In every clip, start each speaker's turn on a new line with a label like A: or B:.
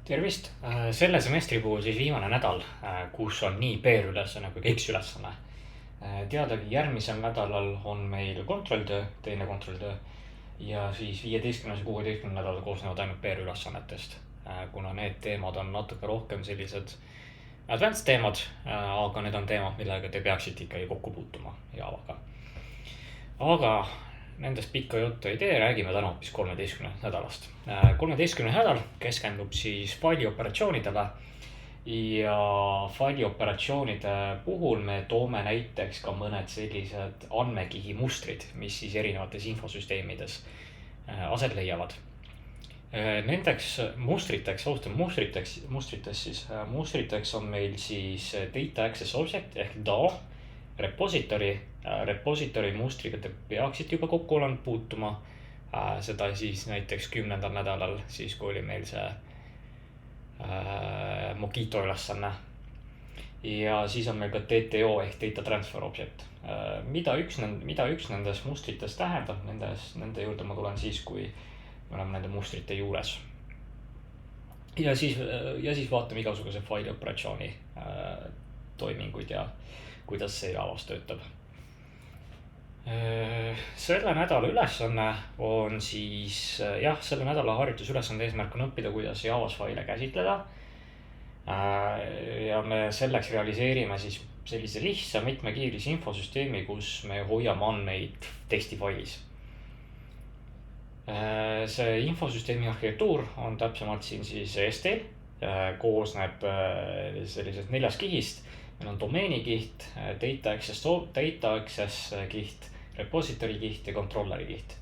A: Tervist! Selle semestri puhul siis viimane nädal, kus on nii PR-ülesanne kui ka X-ülesanne. Teadagi järgmisel nädalal on meil kontrolltöö, teine kontrolltöö ja siis 15. ja 16. nädal koosnevad ainult PR-ülesannetest, kuna need teemad on natuke rohkem sellised advanced teemad, aga need on teemad, millega te peaksite ikkagi kokku puutuma Javaga. Aga nendest pikka juttu ei tee, räägime täna hoopis 13. nädalast. 13. nädal keskendub siis faili operatsioonidele ja faili operatsioonide puhul me toome näiteks ka mõned sellised andmekihi mustrid, mis siis erinevates infosüsteemides aset leiavad. Nendeks mustriteks, alustame mustriteks on meil siis Data Access Object ehk DAO, repository mustriga te peaksite juba kokku olnud puutuma, seda siis näiteks 10. nädalal, siis kui oli meil see Mockito ülesanne. Ja siis on meil ka TTO ehk Data Transfer Object. Mida üks nendest mustritest tähendab, nende juurde ma tulen siis, kui me oleme nende mustrite juures. Ja siis vaatame igasuguse faili operatsiooni toiminguid ja kuidas see Javas töötab. Selle nädala ülesanne on siis, selle nädala harjutusülesande eesmärk on õppida, kuidas Javas faile käsitleda. Ja me selleks realiseerime siis sellise lihtsa mitmekiilise infosüsteemi, kus me hoiame andmeid tekstifailis. See infosüsteemi arhitektuur on täpsemalt siin siis STL, koosneb sellisest 4 kihist. Meil on domeeni kiht, data access kiht, repository kiht ja controlleri kiht.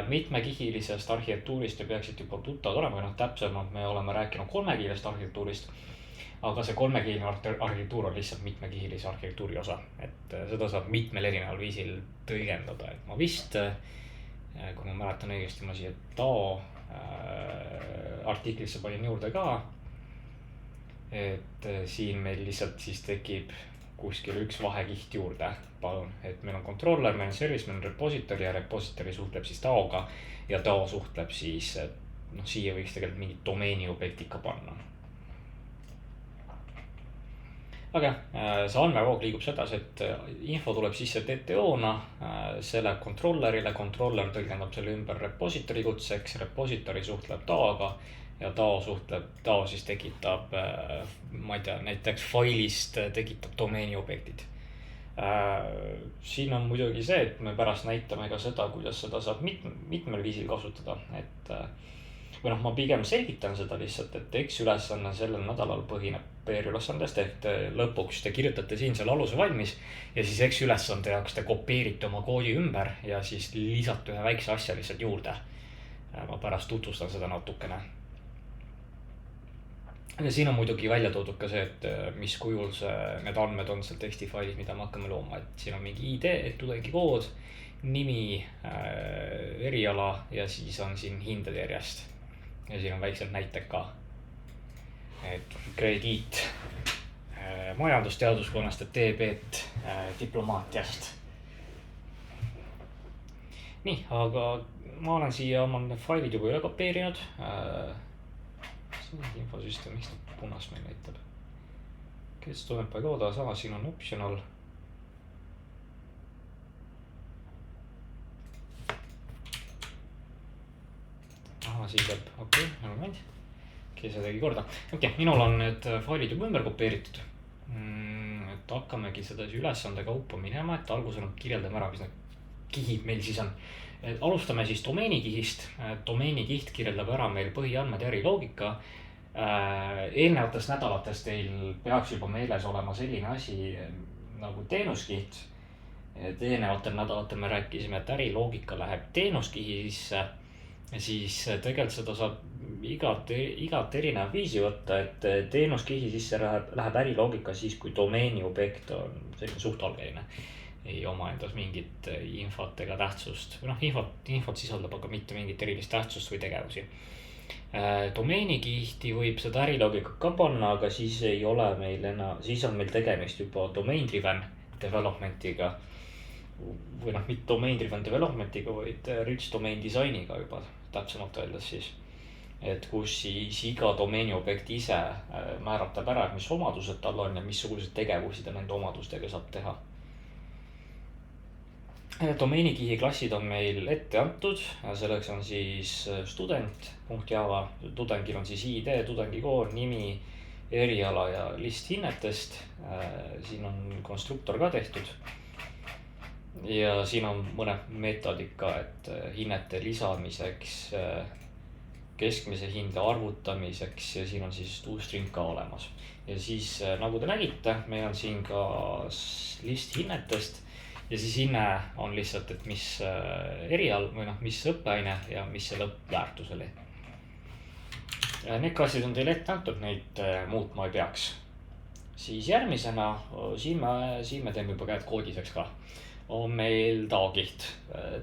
A: Mitmekihilisest arhitektuurist te peaksite juba tuttavad olema, täpsemalt me oleme rääkinud 3-kihilisest arhitektuurist, aga see 3-kihiline arhitektuur on lihtsalt mitmekihilise arhitektuuri osa, et seda saab mitmel erineval viisil tõlgendada, et ma vist, kui ma mäletan õigesti, ma siia DAO artiklisse panin juurde ka, et siin meil lihtsalt siis tekib kuskil üks vahekiht juurde, palun, et meil on controller, meil on service, meil on repository ja repository suhtleb siis DAO-ga ja DAO suhtleb siis, siia võiks tegelikult mingid domeeni objektid ka panna. Aga see andmevoog liigub sedasi, et info tuleb sisse TTO-na, see läheb controllerile, controller tõlgendab selle ümber repository kutseks, repository suhtleb DAO-ga ja DAO siis tekitab, ma ei tea, näiteks failist tekitab domeeni objektid. Siin on muidugi see, et me pärast näitame ka seda, kuidas seda saab mitmel viisil kasutada, et ma pigem selgitan seda lihtsalt, et X-ülesanne sellel nädalal põhineb PR-ülesandest, ehk lõpuks te kirjutate siin selle aluse valmis ja siis X-ülesande jaoks te kopeerite oma koodi ümber ja siis lisate ühe väikse asja lihtsalt juurde. Ma pärast tutvustan seda natukene. Ja siin on muidugi välja toodud ka see, et mis kujul need andmed on seal tekstifailis, mida me hakkame looma, et siin on mingi ID, et tudengi kood, nimi, eriala ja siis on siin hinded järjest. Ja siin on väiksed näited ka, et krediit majandusteaduskonnast ja TB-t diplomaatiast. Nii, aga ma olen siia oma failid juba üle kopeerinud. Infosüsteem, miks ta punas meil näitab? Kes tunneb pagoda, sama siin on optional. Siin peab, okei, moment. See tegi korda. Okei, minul on need failid juba ümber kopeeritud. Et hakkamegi seda ülesande kaupa minema, et alguses kirjeldame ära, mis need kihid meil siis on. Alustame siis domeeni kihist. Domeeni kiht kirjeldab ära meil põhiandmed ja äriloogika. Eelnevatest nädalatest teil peaks juba meeles olema selline asi nagu teenuskiht. Eelnevatel nädalatel me rääkisime, et äriloogika läheb teenuskihi sisse. Siis tegelikult seda saab igat erinev viisi võtta, et teenuskihi sisse läheb äriloogika siis, kui domeeni objekt on selline suhtalgeline. Ei oma endas mingit infot ega tähtsust. Infot sisaldab aga mitte mingit erilist tähtsust või tegevusi. Domeeni kihti võib seda äriloogika ka panna, aga siis ei ole meil siis on meil tegemist juba domain-driven developmentiga. Või mitte domain-driven developmentiga, vaid rich domain disainiga juba täpsemalt öeldes siis. et kus siis iga domeeni objekt ise määratleb ära, mis omadused tal on ja missuguseid tegevusi ta nende omadustega saab teha. Domeeni kihi klassid on meil ette antud, selleks on siis student.java, tudengil on siis ID, tudengikood, nimi, eriala ja list hinnetest. Siin on konstruktor ka tehtud. Ja siin on mõned meetodid ka, et hinnete lisamiseks, keskmise hinde arvutamiseks ja siin on siis toString ka olemas. Ja siis nagu te nägite, meil on siin ka list hinnetest ja siis hinne on lihtsalt, et mis erial või mis õppeaine ja mis see lõppväärtus oli. Need klassid on teil ette antud, neid muutma ei peaks. Siis järgmisena, siin me teeme juba käed koodiseks ka, on meil taokiht.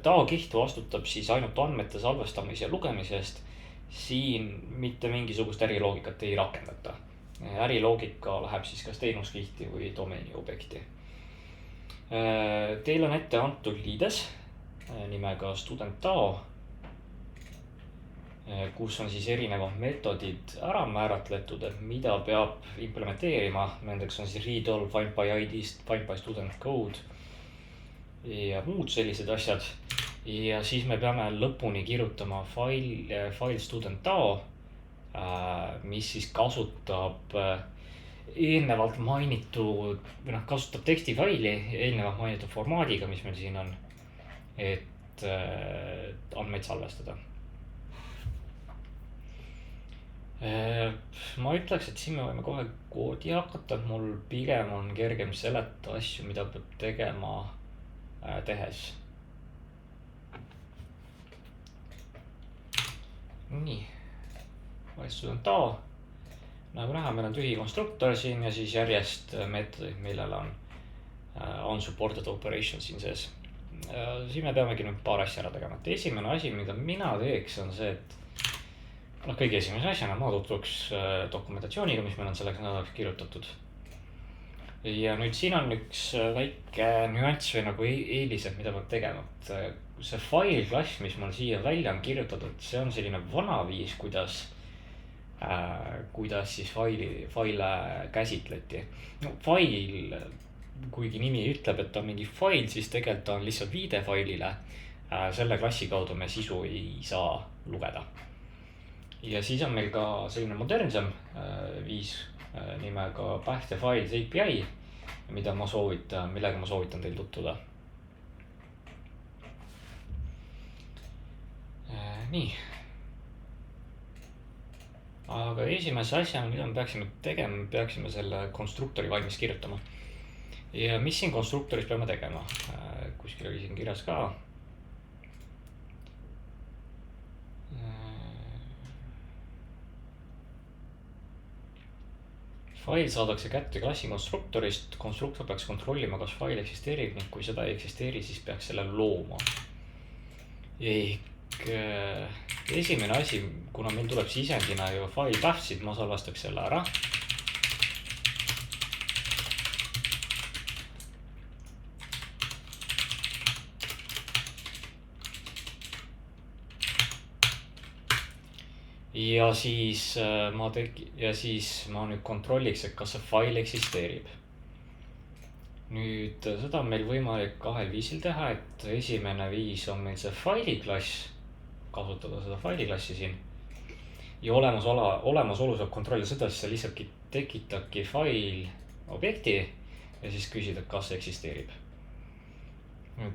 A: Taokiht vastutab siis ainult andmete salvestamise ja lugemise eest. Siin mitte mingisugust äriloogikat ei rakendata. Äriloogika läheb siis kas teenuskihti või domeeni objekti. Teil on ette antud liides nimega student.tao, kus on siis erinevad meetodid ära määratletud, et mida peab implementeerima. Nendeks on siis read all, find by ID-st, find by student code ja muud sellised asjad. Ja siis me peame lõpuni kirjutama file student.tao, mis siis kasutab eelnevalt mainitud või kasutab tekstifaili eelnevalt mainitud formaadiga, mis meil siin on, et andmeid salvestada. Ma ütleks, et siin me võime kohe koodi hakata, et mul pigem on kergem seletada asju, mida peab tegema tehes. Nii, student.tao. Nagu näha, meil on tühi konstruktor siin ja siis järjest meetodid, millel on supported operation siin sees. Siin me peamegi nüüd paar asja ära tegema. Et esimene asi, mida mina teeks, on see, et kõige esimese asjana ma tutvuks dokumentatsiooniga, mis meil on selleks nädalaks kirjutatud. Ja nüüd siin on üks väike nüanss või nagu eelised, mida peab tegema. Et see file klass, mis mul siia välja on kirjutatud, see on selline vana viis, kuidas siis faile käsitleti. Fail, kuigi nimi ütleb, et on mingi fail, siis tegelikult on lihtsalt viide failile. Selle klassi kaudu me sisu ei saa lugeda. Ja siis on meil ka selline modernsem viis nimega Path ja Files API, millega ma soovitan teil tutvuda. Nii. Aga esimese asjana, mida me peaksime tegema, peaksime selle konstruktori valmis kirjutama. Ja mis siin konstruktoris peame tegema? Kuskil oli siin kirjas ka. Fail saadakse kätte klassi konstruktorist. Konstruktor peaks kontrollima, kas fail eksisteerib ning kui seda ei eksisteeri, siis peaks selle looma. Ehk esimene asi, kuna meil tuleb sisendina ju file path'id, ma salvestaks selle ära. Ja siis ma nüüd kontrolliks, et kas see fail eksisteerib. Nüüd seda on meil võimalik kahel viisil teha, et esimene viis on meil see faili klass, kasutada seda faili klassi siin. Ja olemasolu saab kontrollida seda, siis sa lihtsalt tekitabki fail objekti ja siis küsid, et kas see eksisteerib.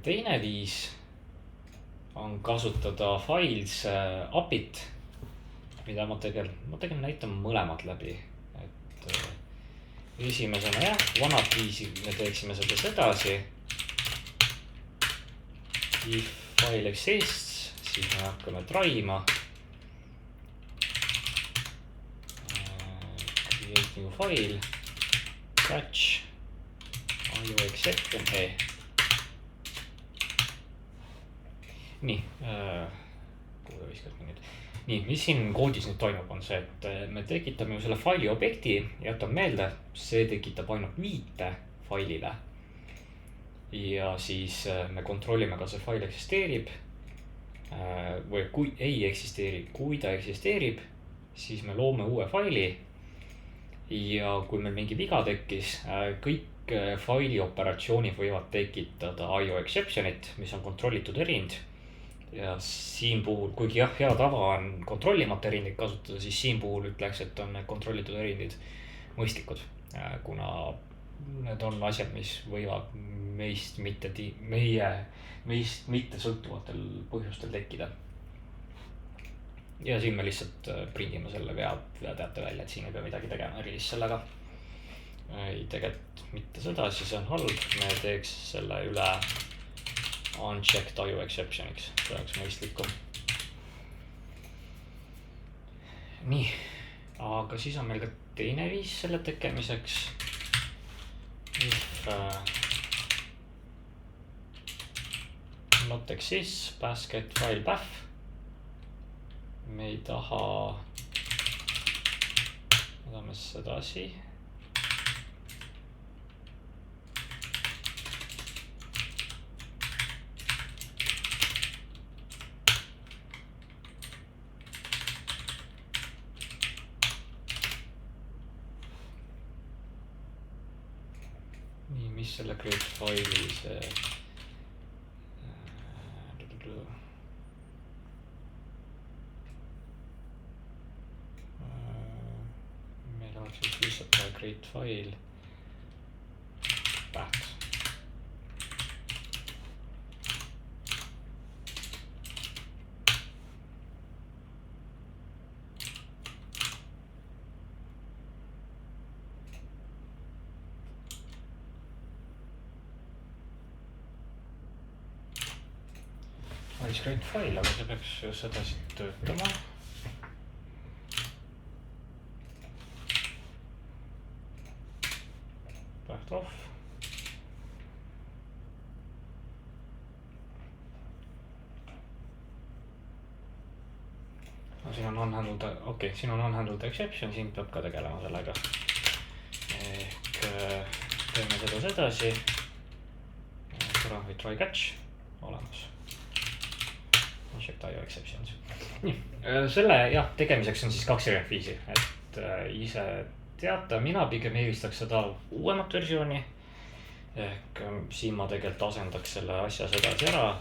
A: Teine viis on kasutada files API-t, mida ma tegelikult näitan mõlemad läbi. Et esimesena vanad viisi me teeksime seda sedasi. If file exists, siis me hakkame try'ma. Create new file. Catch. Are you accepting? Nii, kuhu viskas me nüüd? Nii, mis siin koodis nüüd toimub on see, et me tekitame selle faili objekti ja jätan meelde, see tekitab ainult viite failile. Ja siis me kontrollime, kas see fail eksisteerib. või kui ei eksisteeri, kui ta eksisteerib, siis me loome uue faili. Ja kui meil mingi viga tekkis, kõik faili operatsioonid võivad tekitada IO exception'it, mis on kontrollitud erind. Ja siin puhul, kuigi jah, hea tava on kontrollimata erindid kasutada, siis siin puhul ütleks, et on need kontrollitud erindid mõistlikud, kuna need on asjad, mis võivad meist mitte sõltuvatel põhjustel tekkida. Ja siin me lihtsalt prindime selle veateate välja, et siin ei pea midagi tegema erilist sellega. Ei, tegelikult mitte seda, siis on halb, me teeks selle üle unchecked IO exception'iks, see oleks mõistlikum. Nii, aga siis on meil ka teine viis selle tegemiseks. If not exists basket file path. Me ei taha, võtame sedasi. Nii, mis selle create faili see meil oleks siis lihtsalt create file path. Valis create file, aga see peaks sedasi töötama. Path off. No, siin on unhandled, okei, siin on unhandled exception, siin peab ka tegelema sellega. Ehk teeme seda sedasi. Korra või try catch olemas. Unchecked IO exceptions. Nii, selle jah, tegemiseks on siis 2 erinevat viisi, et ise teate, mina pigem eelistaks seda uuemat versiooni. Ehk siin ma tegelikult asendaks selle asja sedasi ära,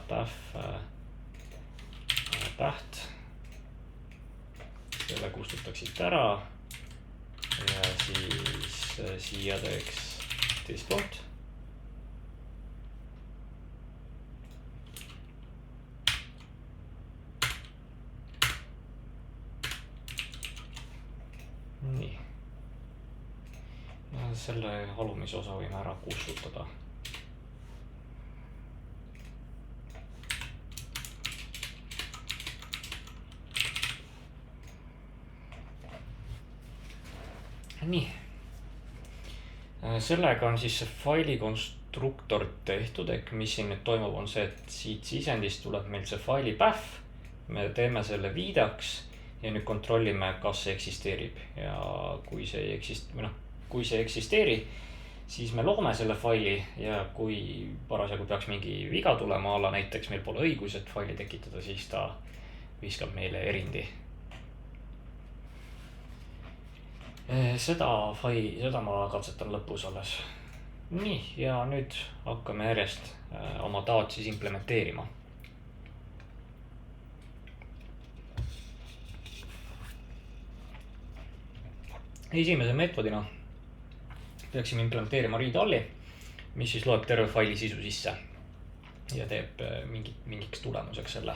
A: path. Selle kustutaksid ära ja siis siia teeks this point. Nii. Ja selle alumise osa võime ära kustutada. Nii. Sellega on siis see faili konstruktor tehtud, ehk mis siin nüüd toimub on see, et siit sisendist tuleb meil see faili path. Me teeme selle viidaks ja nüüd kontrollime, kas see eksisteerib ja kui see ei eksisteeri, siis me loome selle faili ja kui parasjagu peaks mingi viga tulema, alla näiteks meil pole õigus, et faili tekitada, siis ta viskab meile erindi. Seda ma katsetan lõpus alles. Nii, ja nüüd hakkame järjest oma taot siis implementeerima. Esimese meetodina peaksime implementeerima read-all'i, mis siis loeb terve faili sisu sisse ja teeb mingiks tulemuseks selle.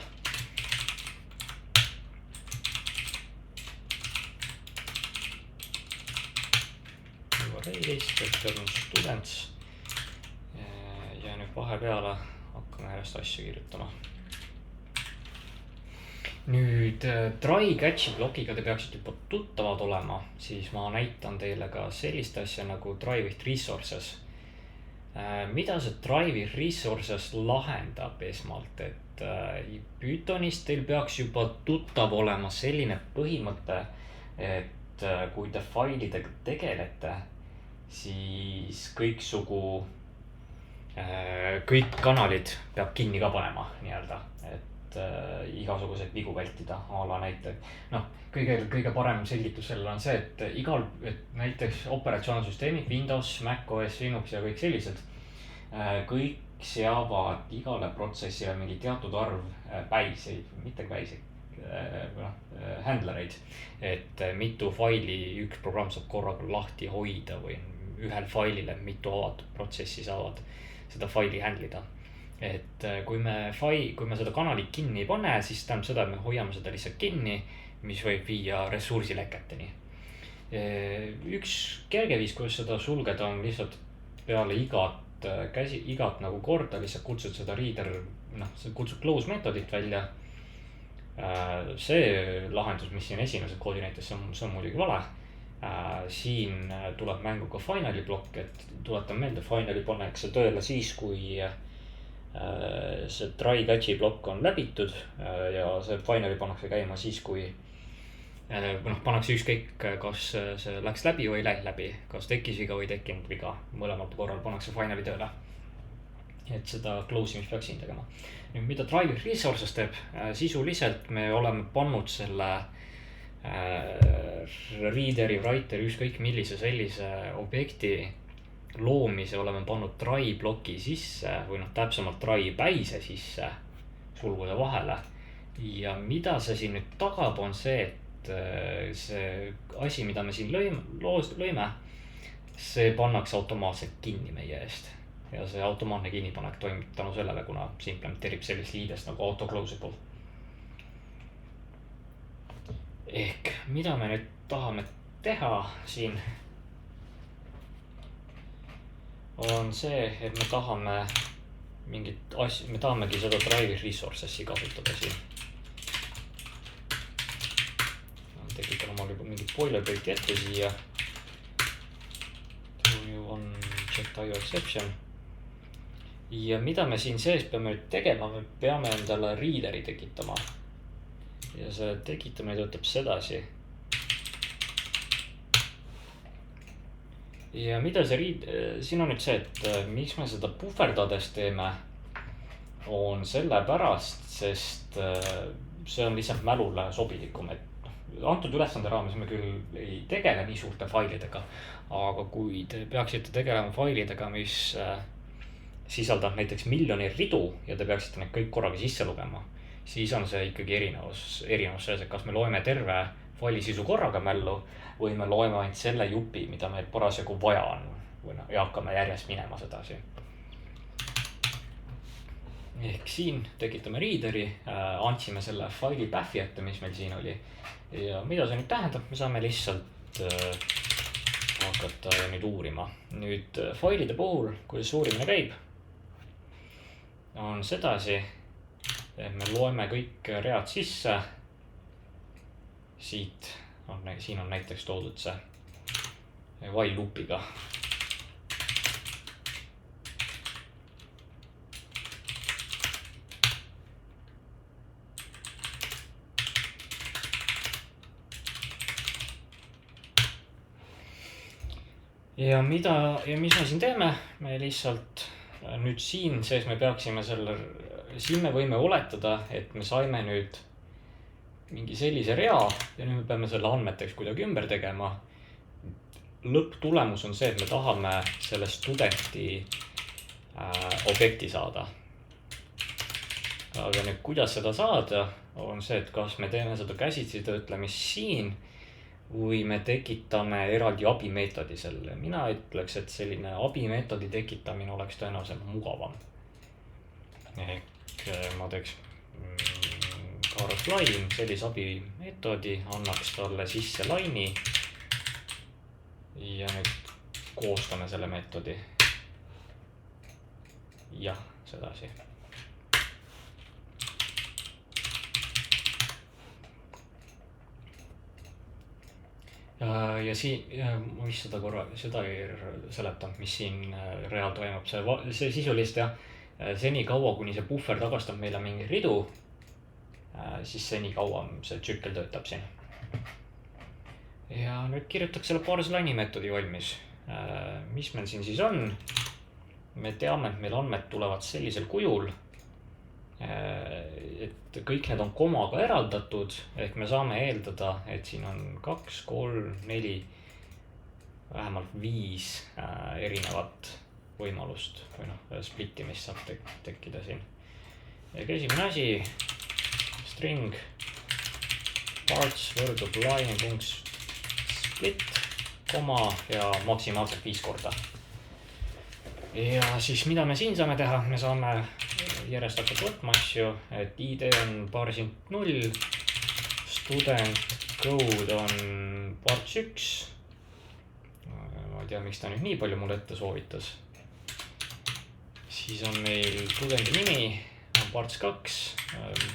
A: Arraylist, return students ja nüüd vahepeale hakkame järjest asju kirjutama. Nüüd try catch'i blokiga te peaksite juba tuttavad olema, siis ma näitan teile ka sellist asja nagu try with resources. Mida see try with resources lahendab esmalt, et Pythonis teil peaks juba tuttav olema selline põhimõte, et kui te failidega tegelete, siis kõik kanalid peab kinni ka panema nii-öelda, et igasuguseid vigu vältida, a la näiteks. Noh, kõige parem selgitus sellele on see, et näiteks operatsioonsüsteemid Windows, Mac OS, Linux ja kõik sellised, kõik seavad igale protsessile mingi teatud arv päiseid, mitte päiseid, handlereid, et mitu faili üks programm saab korraga lahti hoida või ühel failile mitu avatud protsessi saavad seda faili handlida. Et kui me seda kanalit kinni ei pane, siis tähendab seda, et me hoiame seda lihtsalt kinni, mis võib viia ressursileketeni. Üks kerge viis, kuidas seda sulgeda, on lihtsalt peale igat nagu korda lihtsalt kutsud seda reader, sa kutsud close meetodit välja. See lahendus, mis siin esimesed koodi näites, see on muidugi vale. Siin tuleb mängu ka finali blokk, et tuletan meelde, finali pannakse tööle siis, kui see try catch'i blokk on läbitud ja see finali pannakse käima siis, kui pannakse ükskõik, kas see läks läbi või ei läinud läbi, kas tekkis viga või ei tekkinud viga, mõlemal korral pannakse finali tööle. Et seda close imist peaks siin tegema. Nüüd, mida drive resources teeb, sisuliselt me oleme pannud selle readeri, writeri, ükskõik millise sellise objekti loomise oleme pannud try bloki sisse või täpsemalt try päise sisse sulgude vahele. Ja mida see siin nüüd tagab, on see, et see asi, mida me siin lõime, see pannakse automaatselt kinni meie eest. Ja see automaatne kinnipanek toimib tänu sellele, kuna see implementeerib sellist liidest nagu autoclosable. Ehk mida me nüüd tahame teha siin on see, et me tahame mingit asja, me tahamegi seda drive resources'i kasutada siin. Tekitan omal juba mingit boilerplate'i ette siia. Check IO exception. Ja mida me siin sees peame nüüd tegema, me peame endale readeri tekitama. Ja see tekitamine töötab sedasi. Ja mida see siin on nüüd see, et miks me seda puhverdades teeme, on sellepärast, sest see on lihtsalt mälule sobilikum, et antud ülesande raames me küll ei tegele nii suurte failidega, aga kui te peaksite tegelema failidega, mis sisaldab näiteks miljoni ridu ja te peaksite need kõik korraga sisse lugema, siis on see ikkagi erinevus selles, et kas me loeme terve faili sisu korraga mällu või me loeme ainult selle jupi, mida meil parasjagu vaja on ja hakkame järjest minema sedasi. Ehk siin tekitame readeri, andsime selle faili path'i ette, mis meil siin oli. Ja mida see nüüd tähendab, me saame lihtsalt hakata nüüd uurima. Nüüd failide puhul, kuidas uurimine käib, on sedasi, et me loeme kõik read sisse. Siin on näiteks toodud see while loopiga. Ja mis me siin teeme? Me lihtsalt nüüd siin sees me peaksime siin me võime oletada, et me saime nüüd mingi sellise rea ja nüüd me peame selle andmeteks kuidagi ümber tegema. Lõpptulemus on see, et me tahame selle studenti objekti saada. Aga nüüd kuidas seda saada, on see, et kas me teeme seda käsitsi töötlemist siin või me tekitame eraldi abimeetodi selle. Mina ütleks, et selline abimeetodi tekitamine oleks tõenäoliselt mugavam. Ehk ma teeks Karos line, sellise abimeetodi, annaks talle sisse line'i ja nüüd koostame selle meetodi. Jah, sedasi. Ja siin, mis seda ei seleta, mis siin real toimub. See sisulist ja seni kaua, kuni see buffer tagastab meile mingi ridu, siis seni kaua see tsükkel töötab siin. Ja nüüd kirjutaks selle parse line'i meetodi valmis. Mis meil siin siis on? Me teame, et meil andmed tulevad sellisel kujul et kõik need on komaga eraldatud, ehk me saame eeldada, et siin on 2, 3, 4, vähemalt 5 erinevat võimalust või splittimist saab tekkida siin. Ehk esimene asi, string parts võrdub line.split, koma ja maksimaalselt 5 korda. Ja siis mida me siin saame teha, me saame järjest hakata võtma asju, et ID on parts.0, student code on parts1. Ma ei tea, miks ta nüüd nii palju mulle ette soovitas. Siis on meil tudengi nimi, on parts2,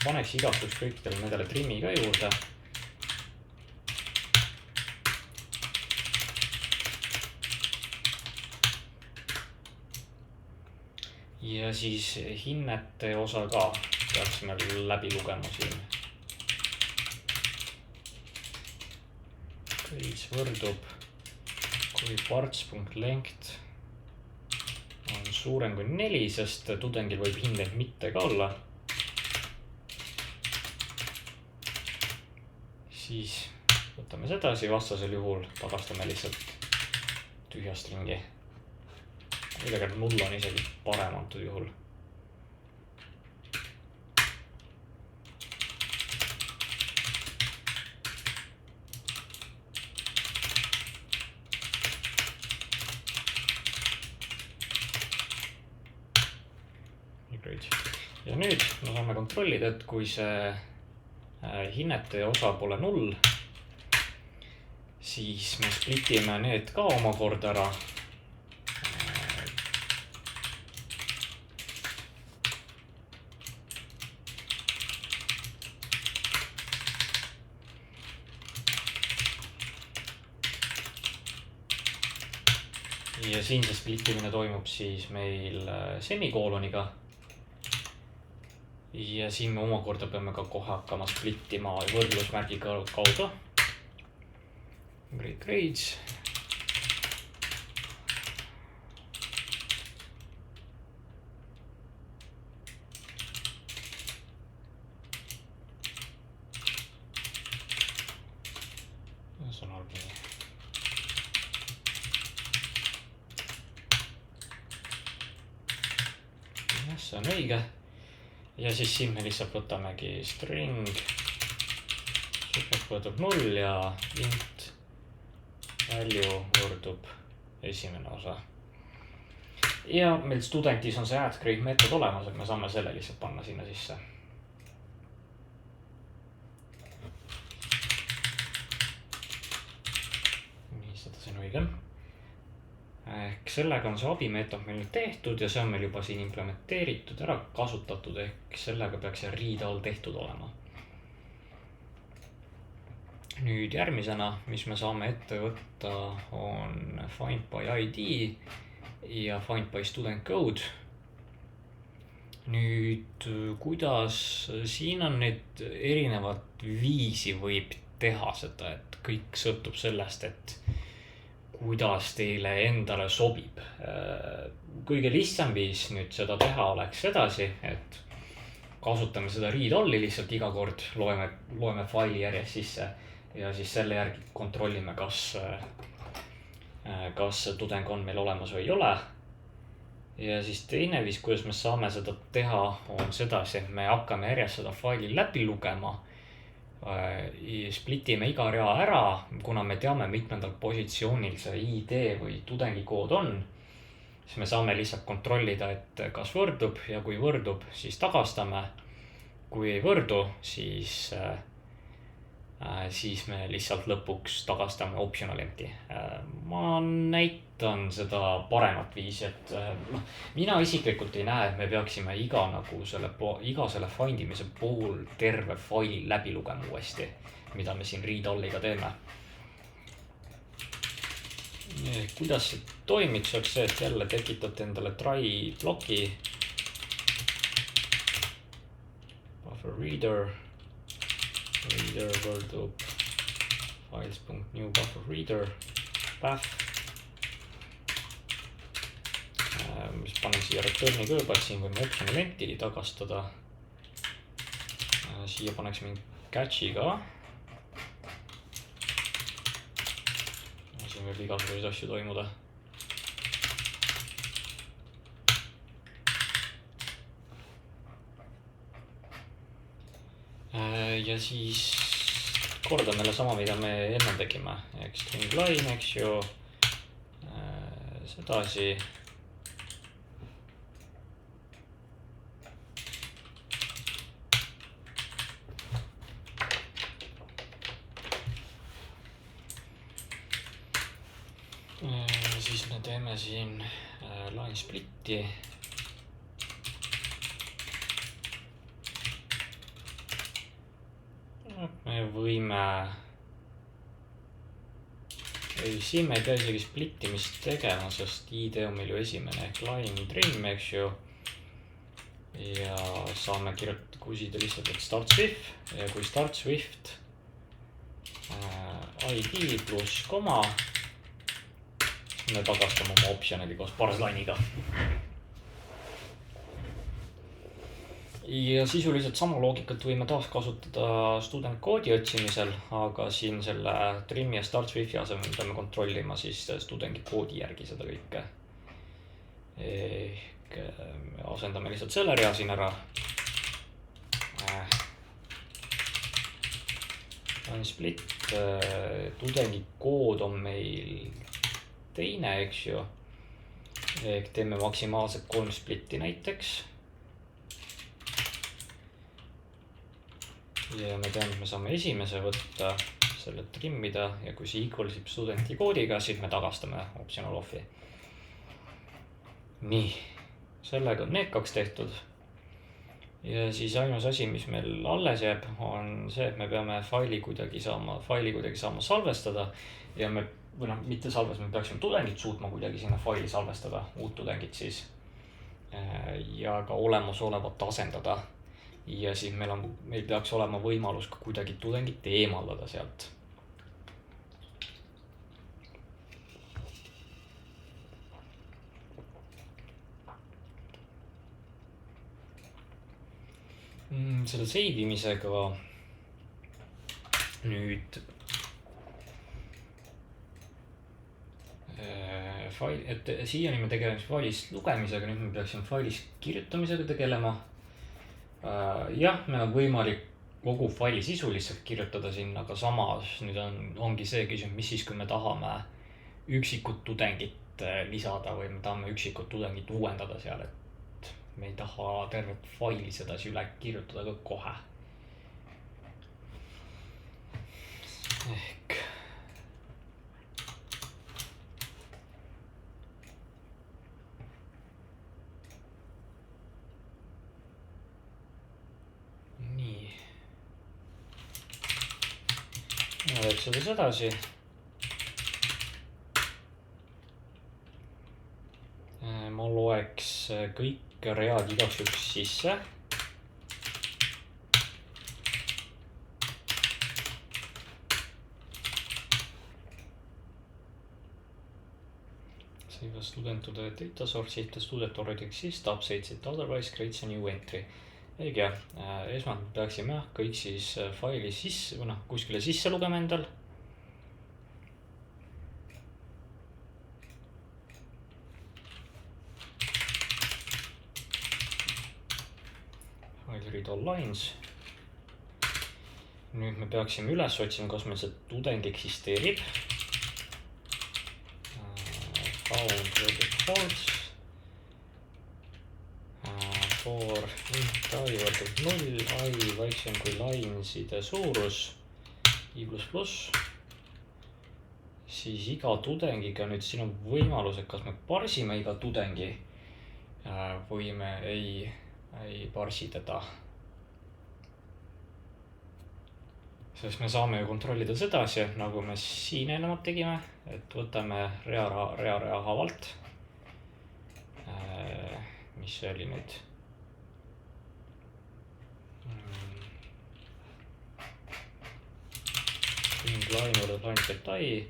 A: paneks igasuks kõikidele nendele trimmi ka juurde. Ja siis hinnete osa ka peaksime läbi lugema siin. Grades võrdub, kui parts.length on suurem kui 4, sest tudengil võib hindeid mitte ka olla. Siis võtame sedasi, vastasel juhul tagastame lihtsalt tühja stringi. Tegelikult 0 on isegi parem antud juhul. Ja nüüd me saame kontrollida, et kui see hinnete osa pole 0, siis me splitime need ka omakorda ära. Ja siin see splittimine toimub siis meil semikooloniga. Ja siin me omakorda peame ka kohe hakkama splittima võrdlusmärgi kaudu. Grades. See on halb nii. See on õige. Ja siis siin me lihtsalt võtamegi string, subject võrdub 0 ja int value võrdub esimene osa. Ja meil studentis on see addGrade meetod olemas, et me saame selle lihtsalt panna sinna sisse. Nii, seda siin õige. Ehk sellega on see abimeetod meil nüüd tehtud ja see on meil juba siin implementeeritud, ära kasutatud, ehk sellega peaks see read all tehtud olema. Nüüd järgmisena, mis me saame ette võtta, on find by ID ja find by student code. Nüüd, kuidas siin on need erinevad viisi võib teha seda, et kõik sõltub sellest, et kuidas teile endale sobib. Kõige lihtsam viis nüüd seda teha oleks edasi, et kasutame seda read all'i lihtsalt iga kord, loeme faili järjest sisse ja siis selle järgi kontrollime, kas tudeng on meil olemas või ei ole. Ja siis teine viis, kuidas me saame seda teha, on sedasi, et me hakkame järjest seda faili läbi lugema. Splitime iga rea ära, kuna me teame, mitmendal positsioonil see ID või tudengikood on, siis me saame lihtsalt kontrollida, et kas võrdub ja kui võrdub, siis tagastame. Kui ei võrdu, siis me lihtsalt lõpuks tagastame optional empty. Ma näitan seda paremat viisi, et mina isiklikult ei näe, et me peaksime iga selle findimise puhul terve faili läbi lugema uuesti, mida me siin read all'iga teeme. Kuidas see toimiks, oleks see, et jälle tekitate endale try bloki. Buffer reader võrdub files.new buffer reader path. Mis panen siia return'i kõõba, et siin võime optional empty tagastada. siia paneks mingi catch'i ka. Siin võib igasuguseid asju toimuda. Ja siis kordame jälle sama, mida me enne tegime. String line, eks ju. Sedasi. Siis me teeme siin line splitti. Me võime... Siin me ei pea isegi splittimist tegema, sest ID on meil ju esimene ehk line trim, eks ju. Ja saame küsida lihtsalt, et start Swift ja kui start Swift ID pluss koma, me tagastame oma optionali koos parseline'iga. Ja sisuliselt sama loogikat võime taas kasutada student koodi otsimisel, aga siin selle trimmi ja start Swifti asemel peame kontrollima siis studendi koodi järgi seda kõike. Ehk me asendame lihtsalt selle rea siin ära. Split, tudengi kood on meil teine, eks ju. Ehk teeme maksimaalselt 3 splitti näiteks. Ja me teame, et me saame esimese võtta, selle trimmida ja kui see equalsib studenti koodiga, siis me tagastame optional off'i. Nii, sellega on need 2 tehtud. Ja siis ainus asi, mis meil alles jääb, on see, et me peame faili kuidagi saama salvestada ja me, või mitte salvestada, me peaksime tudengit suutma kuidagi sinna faili salvestada, uut tudengit siis ja ka olemasolevat asendada. Ja siis meil peaks olema võimalus ka kuidagi tudengit eemaldada sealt. Selle save imisega nüüd et siiani me tegeleme failist lugemisega, nüüd me peaksime failist kirjutamisega tegelema. Jah, meil on võimalik kogu faili sisu lihtsalt kirjutada sinna, aga samas nüüd ongi see küsimus, mis siis, kui me tahame üksikut tudengit lisada või me tahame üksikut tudengit uuendada seal, et me ei taha tervet faili sedasi üle kirjutada ka kohe. Ehk nii. Ja teeb seda sedasi. Ma loeks kõik read igaks üks sisse. Save a student to the data source, if the student already exists, updates it, otherwise creates a new entry. Eikä, esmalt peaksime kõik siis faili sisse, või kuskile sisse lugema endal. File read all lines. Nüüd me peaksime üles otsima, kas meil see tudeng eksisteerib. Found false. For int i võrdub 0, i väiksem kui lineside suurus, i++, siis iga tudengiga nüüd siin on võimalus, et kas me parsime iga tudengi või me ei parsi teda. Sest me saame ju kontrollida sedasi, nagu me siin enamalt tegime, et võtame rea haavalt, mis see oli nüüd. Line võrdub line detail,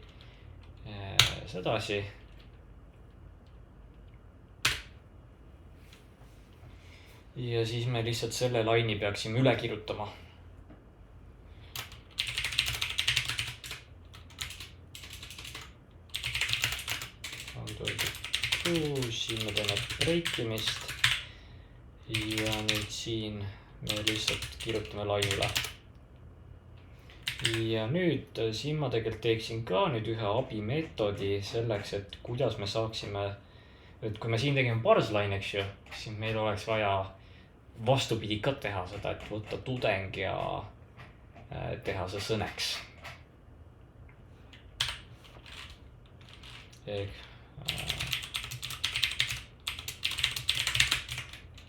A: sedasi. Ja siis me lihtsalt selle line'i peaksime üle kirjutama. siin me teeme breikimist ja nüüd siin me lihtsalt kirjutame laiule. Ja nüüd siin ma tegelikult teeksin ka nüüd ühe abimeetodi selleks, et kuidas me saaksime, et kui me siin tegime parseline, eks ju, siis meil oleks vaja vastupidi ka teha seda, et võtta tudeng ja teha see sõneks.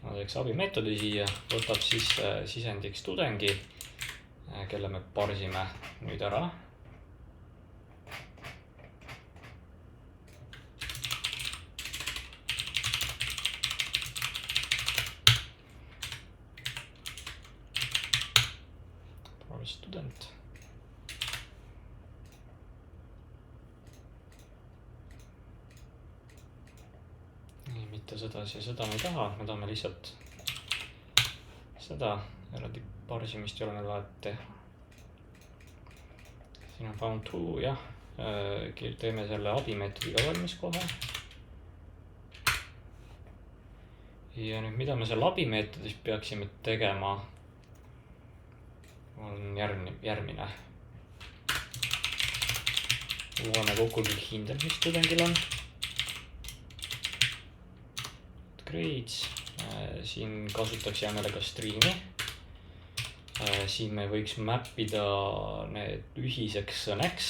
A: Ma teeks abimeetodi siia, võtab siis sisendiks tudengi, kelle me parsime nüüd ära. Parse student. Nii, mitte seda ja seda me ei taha, me tahame lihtsalt seda eraldi parsimist ei ole meil vaja teha. Siin on found to, jah, teeme selle abimeetodiga valmis kohe. Ja nüüd mida me selle abimeetodis peaksime tegema on järgmine. Loeme kokku kõik hinded, mis tudengil on. Grades, siin kasutaks jäämelega streami. Siin me võiks mappida need ühiseks sõneks,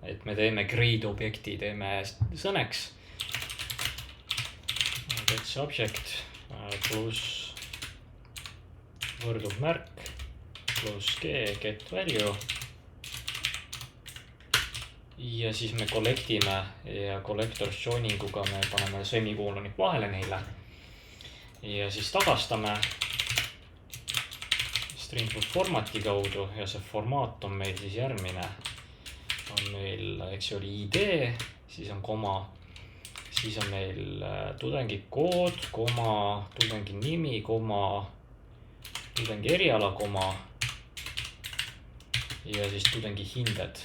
A: et me teeme grade objekti, teeme sõneks. Get subject pluss võrduvmärk pluss get value. Ja siis me collectime ja collectors joining uga me paneme semikoolonid vahele neile. Ja siis tagastame string plus formati kaudu ja see formaat on meil siis järgmine. On meil, eks oli ID, siis on koma, siis on meil tudengi kood, koma, tudengi nimi, koma, tudengi eriala, koma ja siis tudengi hinded.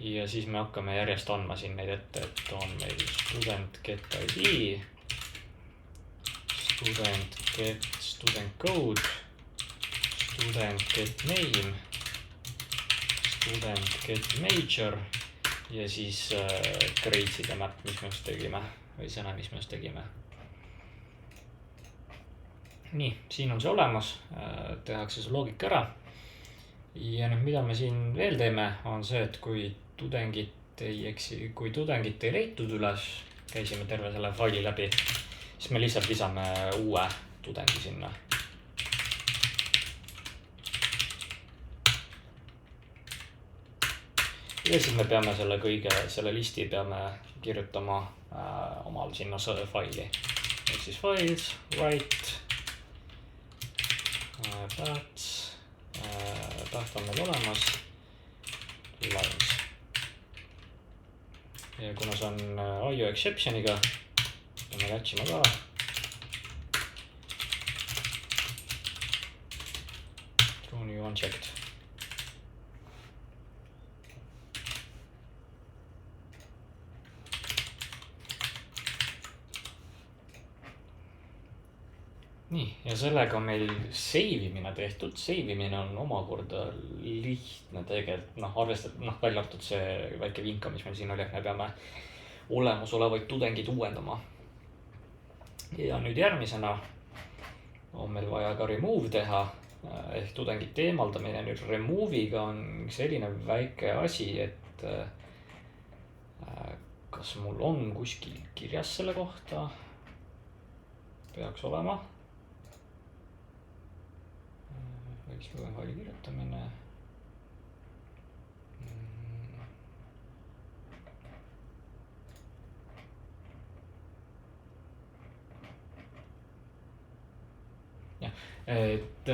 A: Ja siis me hakkame järjest andma siin neid ette, et on meil student get ID, student get student code, student get name, student get major ja siis grades'ide map, mis me just tegime või sõna, mis me just tegime. Nii, siin on see olemas, tehakse see loogika ära. Ja nüüd mida me siin veel teeme on see, et kui tudengit ei leitud üles, käisime terve selle faili läbi, siis me lihtsalt lisame uue tudengi sinna. Ja siis me peame selle listi peame kirjutama omal sinna faili. Ehk siis files, write, path on meil olemas, lines. Ja kuna see on IO exceptioniga, peame catchima ka. True new unchecked. Nii, ja sellega on meil save imine tehtud. Save imine on omakorda lihtne tegelikult, arvestada, välja arvatud see väike vinka, mis meil siin oli, et me peame olemasolevaid tudengeid uuendama. Ja nüüd järgmisena on meil vaja ka remove teha, ehk tudengite eemaldamine. Nüüd remove'iga on selline väike asi, et kas mul on kuskil kirjas selle kohta, peaks olema. Võiks faili kirjutamine. Ja, et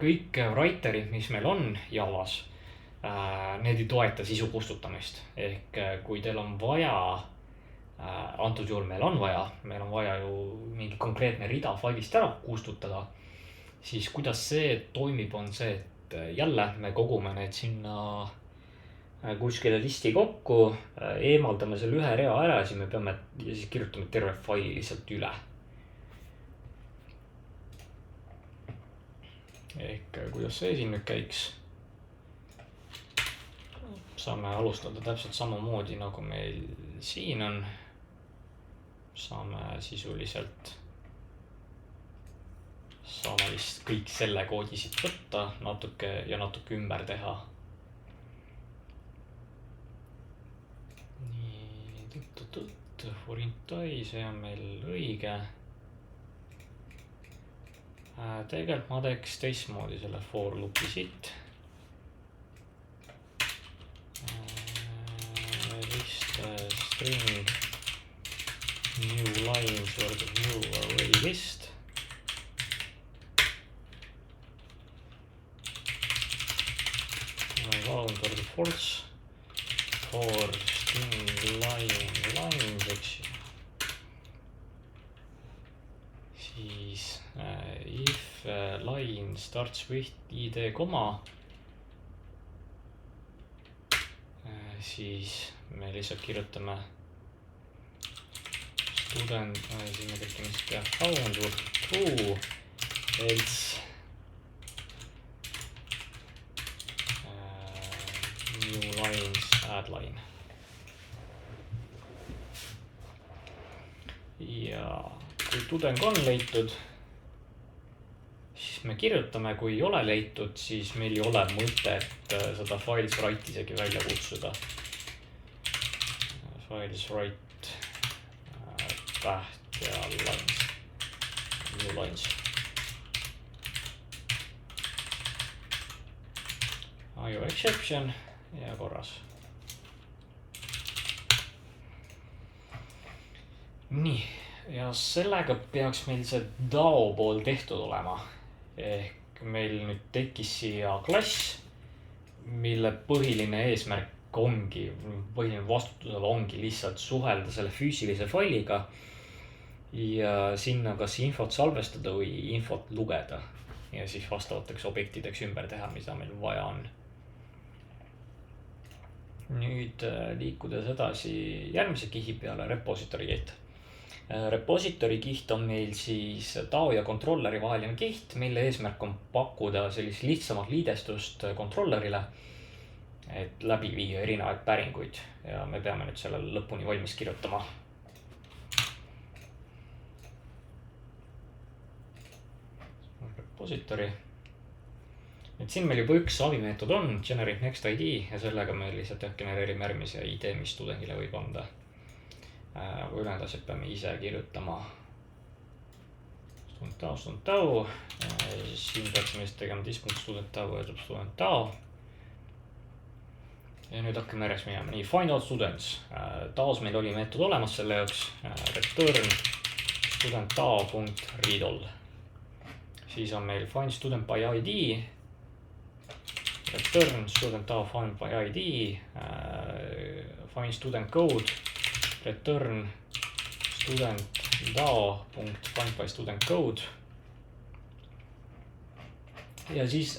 A: kõik writerid, mis meil on Javas, need ei toeta sisu kustutamist. Ehk kui teil on vaja, antud juhul meil on vaja ju mingi konkreetne rida failist ära kustutada, siis kuidas see toimib on see, et jälle me kogume need sinna kuskile listi kokku, eemaldame selle ühe rea ära ja siis me peame ja siis kirjutame terve faili lihtsalt üle. Ehk kuidas see siin nüüd käiks? Saame alustada täpselt samamoodi nagu meil siin on. Saame sisuliselt vist kõik selle koodi siit võtta natuke ja natuke ümber teha. Nii, forintai, see on meil õige. Tegelikult ma teeks teistmoodi selle for loopi siit. List string new lines versus new array list. Found versus false for string lines, eks ju. Siis if line starts with id, siis me lihtsalt kirjutame student, siin me kirjutame siis found with true, else new lines add line. Ja kui tudeng on leitud, siis me kirjutame, kui ei ole leitud, siis meil ei ole mõtet seda files write isegi välja kutsuda. Files write täht ja lines, new lines. IO exception ja korras. Nii, ja sellega peaks meil see DAO pool tehtud olema. Ehk meil nüüd tekkis siia klass, mille põhiline eesmärk ongi, põhiline vastutusel ongi lihtsalt suhelda selle füüsilise failiga ja sinna kas infot salvestada või infot lugeda ja siis vastavateks objektideks ümber teha, mida meil vaja on. Nüüd liikudes edasi järgmise kihi peale, repository kiht. Repository kiht on meil siis DAO ja controlleri vaheline kiht, mille eesmärk on pakkuda sellist lihtsamat liidestust controllerile, et läbi viia erinevaid päringuid ja me peame nüüd selle lõpuni valmis kirjutama. Repository. Et siin meil juba üks abimeetod on, generate next ID ja sellega me lihtsalt genereerime järgmise ID, mis tudengile võib anda. Ülejäänud asjad peame ise kirjutama. Student DAO. Siin peaksime just tegema this.student DAO ja student DAO. Ja nüüd hakkame järjest minema. Nii, find out students. DAOs meil oli meetod olemas selle jaoks. Return student DAO.readall. Siis on meil find student by ID. Return student DAO find by ID. Find student code. Return student DAO.find by student code. Ja siis,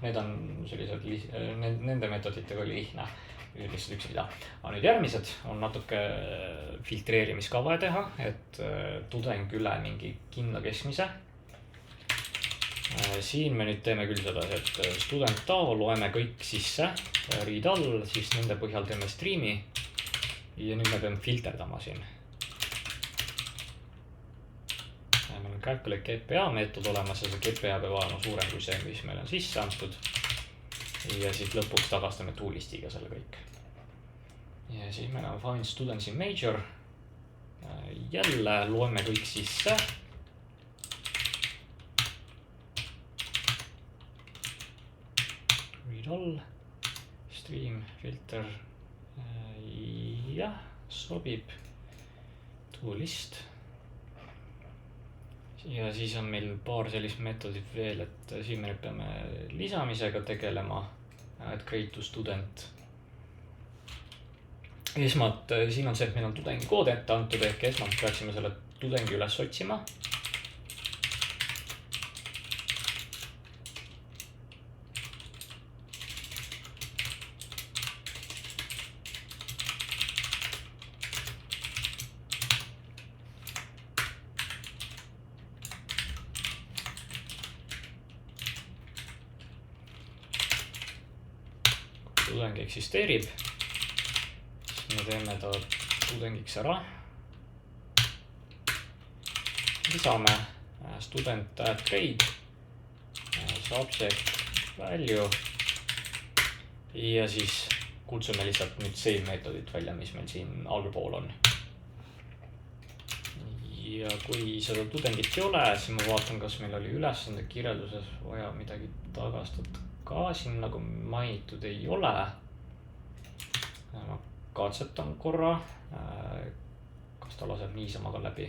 A: need on sellised, nende meetoditega oli lihtne, lihtsalt üks rida. Aga nüüd järgmised on natuke filtreerimiska vaja teha, et tudeng üle mingi kindla keskmise. Siin me nüüd teeme küll seda, et student DAO loeme kõik sisse, read all, siis nende põhjal teeme streami. Ja nüüd me peame filterdama siin. Meil on calculate GPA meetod olemas ja see GPA peab olema suurem kui see, mis meil on sisse antud. Ja siis lõpuks tagastame toolistiga selle kõik. Ja siis meil on find students in major. Jälle loeme kõik sisse. Read all, stream, filter. Jah, sobib. Toolist. Ja siis on meil paar sellist meetodit veel, et siin me peame lisamisega tegelema, et create to student. Esmalt siin on see, et meil on tudengi kood ette antud, ehk esmalt peaksime selle tudengi üles otsima. tudeng eksisteerib, siis me teeme ta tudengiks ära. Lisame student add grade, subject value ja siis kutsume lihtsalt nüüd save meetodit välja, mis meil siin allpool on. Ja kui seda tudengit ei ole, siis ma vaatan, kas meil oli ülesande kirjelduses vaja midagi tagastada ka. Siin nagu mainitud ei ole. Ma katsetan korra, kas ta laseb niisama ka läbi.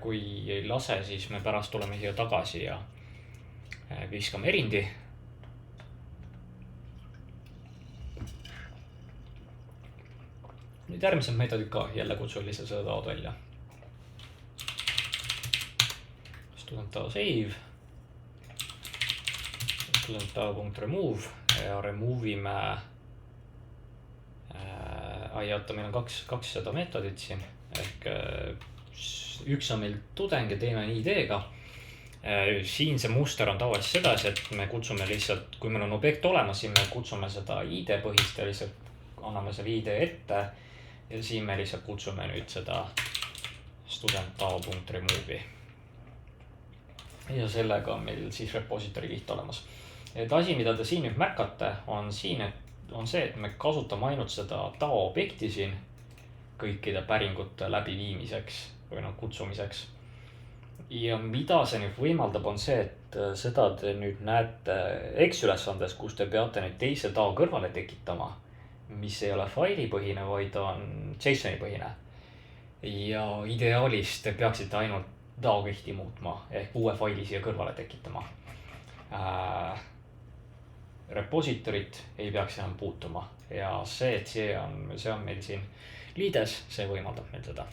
A: Kui ei lase, siis me pärast tuleme siia tagasi ja viskame erindi. Nüüd järgmised meetodid ka jälle kutsun lihtsalt seda taod välja. Student tao save, student tao.remove ja remove'ime oota, meil on kaks seda meetodit siin, ehk üks on meil tudeng ja teine on ID-ga. Siin see muster on tavaliselt sedasi, et me kutsume lihtsalt, kui meil on objekt olemas, siis me kutsume seda ID põhist ja lihtsalt anname selle ID ette. Ja siin me lihtsalt kutsume nüüd seda student tao.remove'i. Ja sellega on meil siis repository kiht olemas. Et asi, mida te siin nüüd märkate, on siin, on see, et me kasutame ainult seda tao objekti siin kõikide päringute läbiviimiseks või kutsumiseks. Ja mida see nüüd võimaldab, on see, et seda te nüüd näete X-ülesandes, kus te peate nüüd teise tao kõrvale tekitama, mis ei ole failipõhine, vaid on JSON-i põhine. Ja ideaalis te peaksite ainult tao kihti muutma, ehk uue faili siia kõrvale tekitama. Repositorit ei peaks enam puutuma ja see, et see on meil siin liides, see võimaldab meil seda.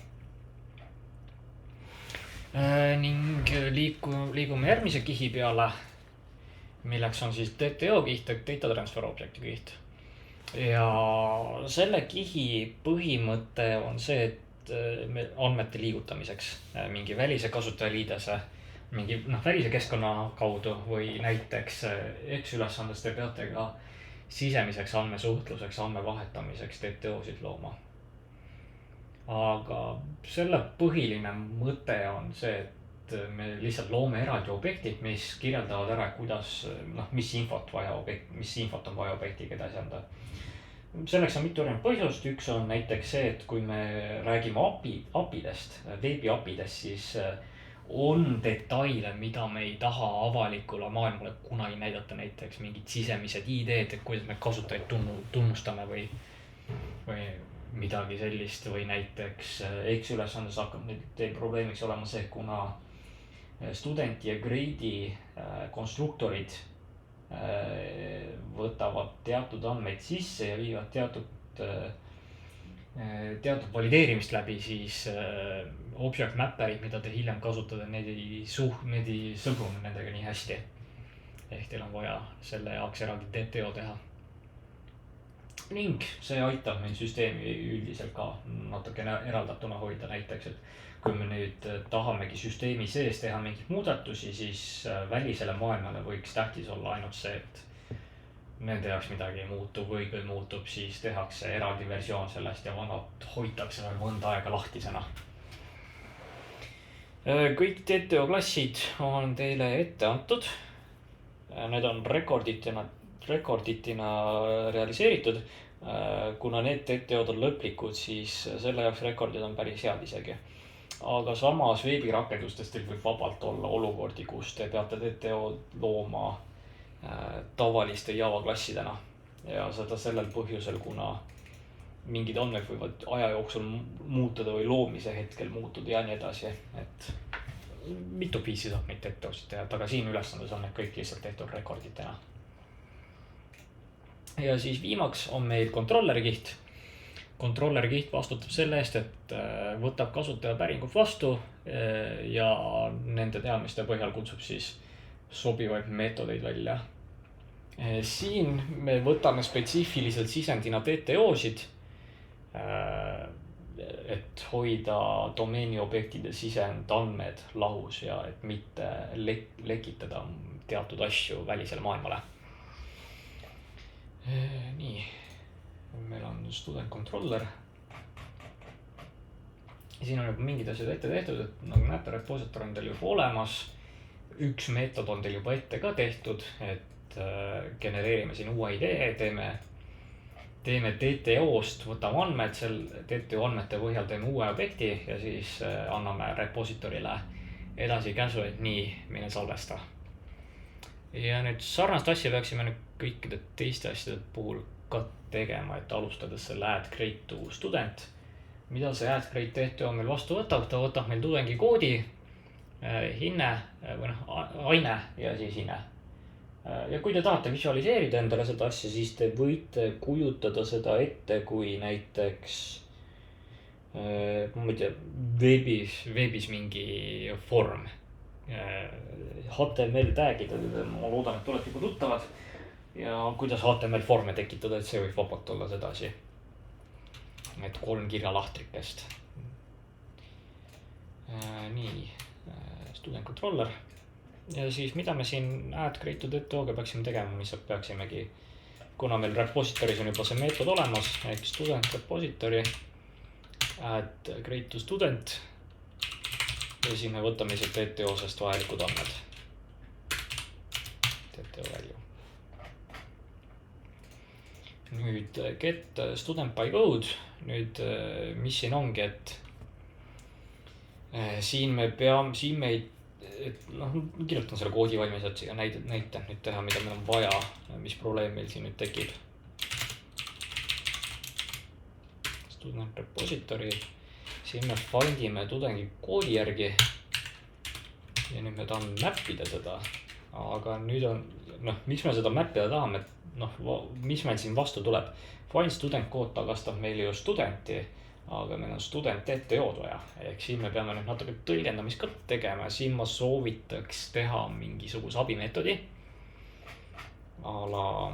A: Ning liigume järgmise kihi peale, milleks on siis DTO kiht, Data Transfer Objecti kiht. Ja selle kihi põhimõte on see, et andmete liigutamiseks mingi välise kasutajaliidese, mingi välise keskkonna kaudu või näiteks X-ülesandes te peate ka sisemiseks andmesuhtluseks, andmevahetamiseks DTO-sid looma. Aga selle põhiline mõte on see, et me lihtsalt loome eraldi objektid, mis kirjeldavad ära, kuidas, mis infot on vaja objektiga edasi anda. Selleks on mitu erinevat põhjust. Üks on näiteks see, et kui me räägime API-dest, veebi API-dest, siis on detaile, mida me ei taha avalikule maailmale kunagi näidata, näiteks mingid sisemised ID-d, et kuidas me kasutajaid tunnustame või midagi sellist, või näiteks X-ülesandes hakkab teil probleemiks olema see, kuna studenti ja grade'i konstruktorid võtavad teatud andmeid sisse ja viivad teatud valideerimist läbi, siis object mapperid, mida te hiljem kasutada, need ei sõbrune nendega nii hästi. Ehk teil on vaja selle jaoks eraldi DTO teha. Ning see aitab meil süsteemi üldiselt ka natukene eraldatuna hoida, näiteks, et kui me nüüd tahamegi süsteemi sees teha mingit muudatusi, siis välisele maailmale võiks tähtis olla ainult see, et nende jaoks midagi ei muutu või kui muutub, siis tehakse eraldi versioon sellest ja vanad hoitakse veel mõnda aega lahtisena. Kõik DTO klassid on teile ette antud. Need on rekorditina realiseeritud. Kuna need DTO-d on lõplikud, siis selle jaoks rekordid on päris head isegi. Aga samas veebirakendustes teil võib vabalt olla olukordi, kus te peate DTO looma tavaliste Java klassidena. Ja seda sellel põhjusel, kuna mingid andmed võivad aja jooksul muutuda või loomise hetkel muutuda ja nii edasi. Et mitu piisi saab neid DTO-sid teha, aga siin ülesandes on need kõik lihtsalt tehtud rekorditena. Ja siis viimaks on meil controlleri kiht. Controlleri kiht vastutab selle eest, et võtab kasutaja päringut vastu ja nende teadmiste põhjal kutsub siis sobivaid meetodeid välja. Siin me võtame spetsiifiliselt sisendina DTO-sid, et hoida domeeni objektide sisendandmed lahus ja et mitte lekitada teatud asju välisele maailmale. Nii, meil on student controller. Siin on juba mingid asjad ette tehtud, et nagu näete, repository on teil juba olemas. Üks meetod on teil juba ette ka tehtud, et genereerime siin uue idee, teeme TTO-st, võtame andmed, seal TTO andmete põhjal teeme uue objekti ja siis anname repositorile edasi käsu, et nii, mine salvesta. Ja nüüd sarnast asja peaksime nüüd kõikide teiste asjade puhul ka tegema, et alustades selle add create to student. Mida see add create TTO meil vastu võtab? Ta võtab meil tudengi koodi, hinne või aine ja siis hinne. Ja kui te tahate visualiseerida endale seda asja, siis te võite kujutada seda ette, kui näiteks ma ei tea, veebis mingi form. HTML tag'id, ma loodan, et olete juba tuttavad. Ja kuidas HTML forme tekitada, et see võib vabalt olla sedasi. Et 3 kirjalahtrikest. Nii, student controller. Ja siis mida me siin add create to TTO-ga peaksime tegema, mis peaksimegi, kuna meil repository's on juba see meetod olemas, ehk student repository, add create to student. Ja siis me võtame siit TTO-sest vajalikud andmed. TTO value. Nüüd get student by code. Nüüd mis siin ongi, et siin me kirjutan selle koodi valmis, et siia näitan nüüd teha, mida meil on vaja, mis probleem meil siin nüüd tekib. Student repository. Siin me findime tudengi koodi järgi ja nüüd me tahame mappida seda, aga nüüd on, miks me seda mappida tahame, et mis meil siin vastu tuleb. Find student code tagastab meile ju studenti, aga meil on student TTO-d vaja. Ehk siin me peame nüüd natuke tõlgendamist ka tegema. Siin ma soovitaks teha mingisuguse abimeetodi. Ala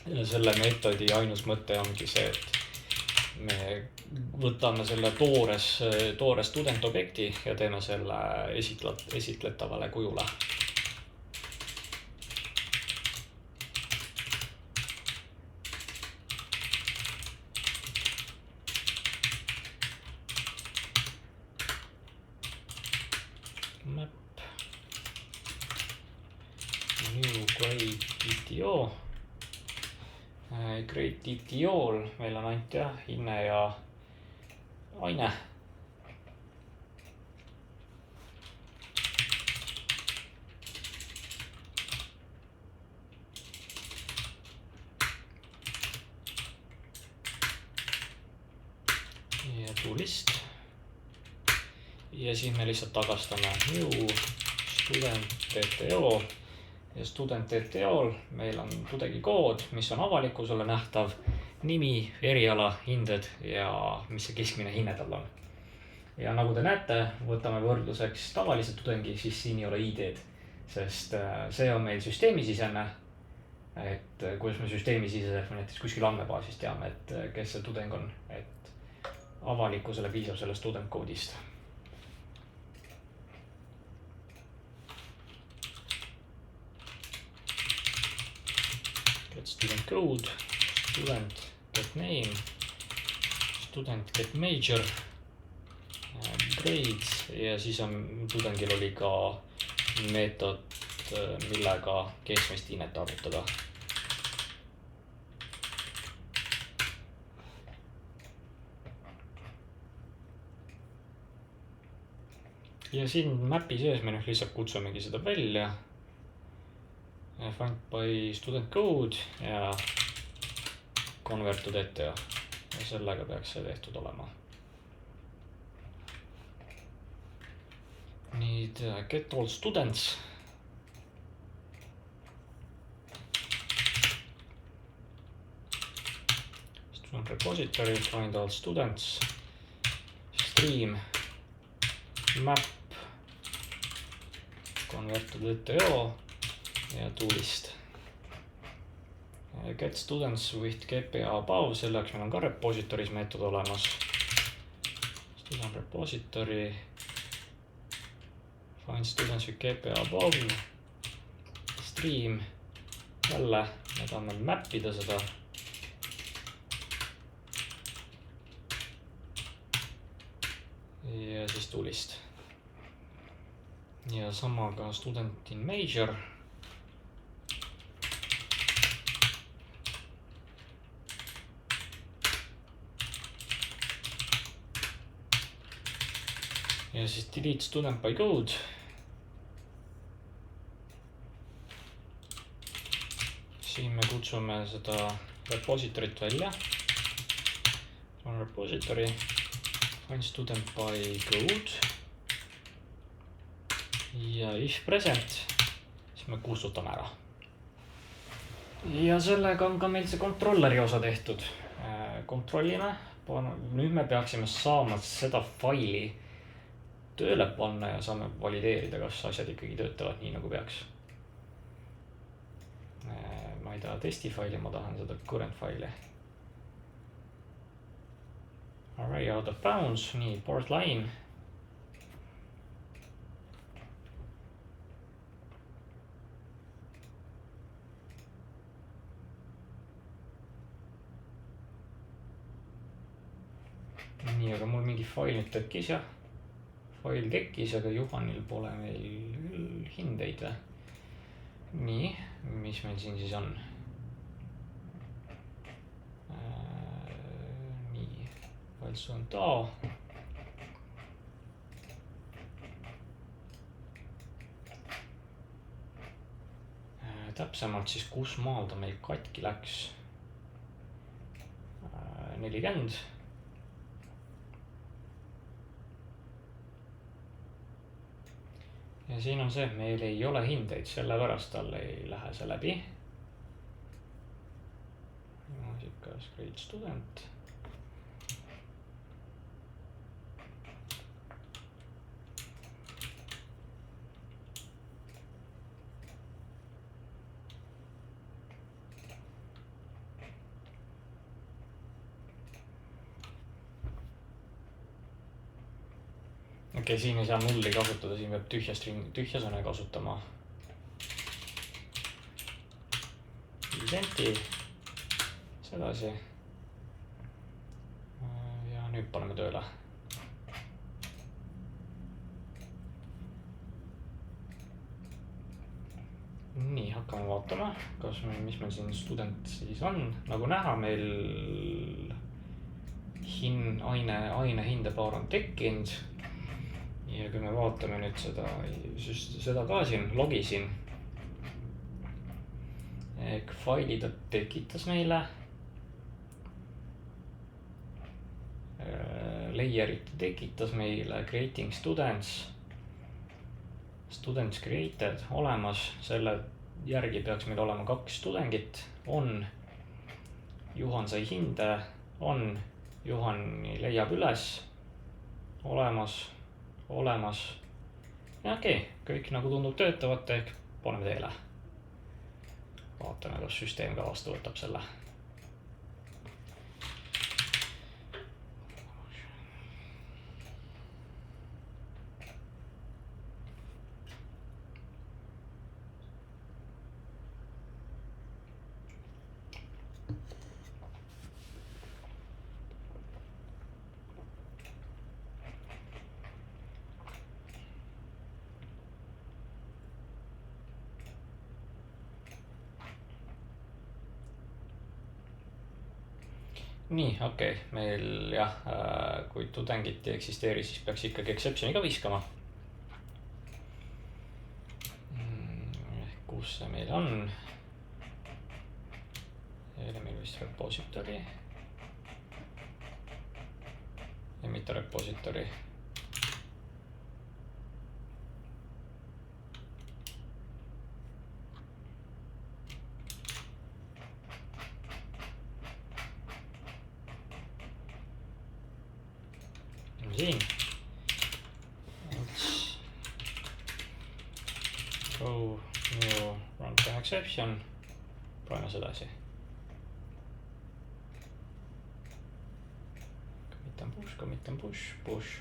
A: ja selle meetodi ainus mõte ongi see, et me võtame selle toore student objekti ja teeme selle esitletavale kujule. Map. New grade TTO. Create TTO-l meil on ainult hinne ja aine. Ja toolist. Ja siin me lihtsalt tagastame new student TTO. Ja student TTO-l meil on tudengi kood, mis on avalikkusele nähtav, nimi, eriala, hinded ja mis see keskmine hinne tal on. Ja nagu te näete, võtame võrdluseks tavalise tudengi, siis siin ei ole ID-d, sest see on meil süsteemisisene, et kuidas me süsteemisiseselt näiteks kuskil andmebaasis teame, et kes see tudeng on, et avalikkusele piisab sellest student koodist. Student code, student get name, student get major, grades ja siis on tudengil oli ka meetod, millega keskmist hinnet arvutada. Ja siin mapi sees me lihtsalt kutsumegi seda välja. Find by student code ja convert to TTO. Ja sellega peaks see tehtud olema. Need get all students. Student repository, find all students. Stream, map, convert to TTO. Ja toolist. Get students with GPA above, selleks meil on ka repositories meetod olemas. Student repository. Find students with GPA above. Stream. Jälle, me tahame mappida seda. Ja siis tulist. Ja sama ka student in major. Ja siis delete student by code. Siin me kutsume seda repository't välja. On repository. Find student by code. Ja if present, siis me kustutame ära. Ja sellega on ka meil see kontrolleri osa tehtud. Kontrollime. Nüüd me peaksime saama seda faili tööle panna ja saame valideerida, kas asjad ikkagi töötavad nii nagu peaks. Ma ei taha testi faili, ma tahan seda current faili. Array out of bounds, nii port line. Nii, aga mul mingi fail nüüd tekkis ja fail tekkis, aga Juhanil pole meil hindeid. Nii, mis meil siin siis on? Nii, files on DAO. Täpsemalt siis, kus maal ta meil katki läks? 40. Ja siin on see, et meil ei ole hindeid, sellepärast tal ei lähe see läbi. Muusikas grade student. Okei, siin ei saa nulli kasutada, siin peab tühja sõne kasutama. Isenti. Sedasi. Ja nüüd paneme tööle. Nii, hakkame vaatama, mis meil siin student siis on. Nagu näha, meil aine hindepaar on tekkinud. Ja kui me vaatame nüüd seda ka siin, logi siin. Faili ta tekitas meile. Layerit tekitas meile, creating students. Students created olemas, selle järgi peaks meil olema 2 tudengit. On, Juhan sai hinde, on, Juhani leiab üles, olemas. Ja okei, kõik nagu tundub töötavat, ehk paneme teele. Vaatame, kas süsteem ka vastu võtab selle. Nii, okei, meil jah, kui tudengit ei eksisteeri, siis peaks ikkagi exceptioni ka viskama. Kus see meil on? Eile meil vist repository. Ja mitte repository. Siin. Let's go new runtime exception. Proovime sedasi. commit and push.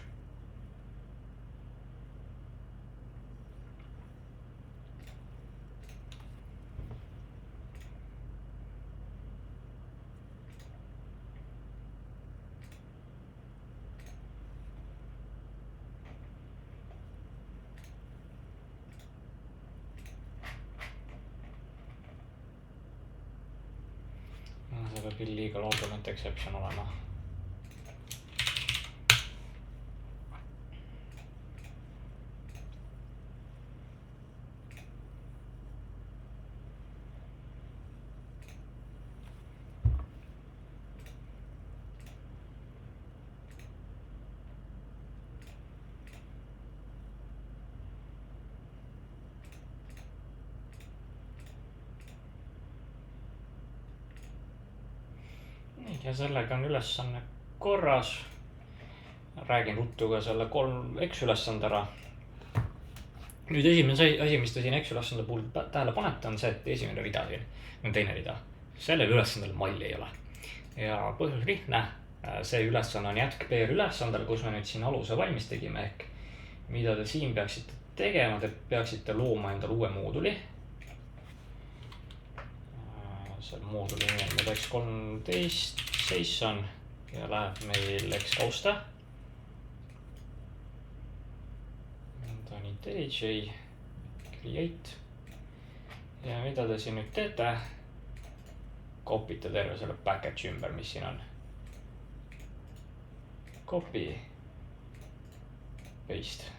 A: See peab illegal argument exception olema. Ja sellega on ülesanne korras. Räägin ruttu ka selle 3 X-ülesande ära. Nüüd esimene asi, mis te siin X-ülesande puhul tähele panete, on see, et esimene rida siin on teine rida. Sellel ülesandel malli ei ole. Ja põhjus lihtne. See ülesanne on jätk PR-ülesandel, kus me nüüd siin aluse valmis tegime. Ehk mida te siin peaksite tegema, te peaksite looma endale uue mooduli. See mooduli nimi on meil X13 JSON ja läheb meil X-kausta. Ta on IntelliJ, create. Ja mida te siin nüüd teete? Kopite terve selle package ümber, mis siin on. Copy, paste.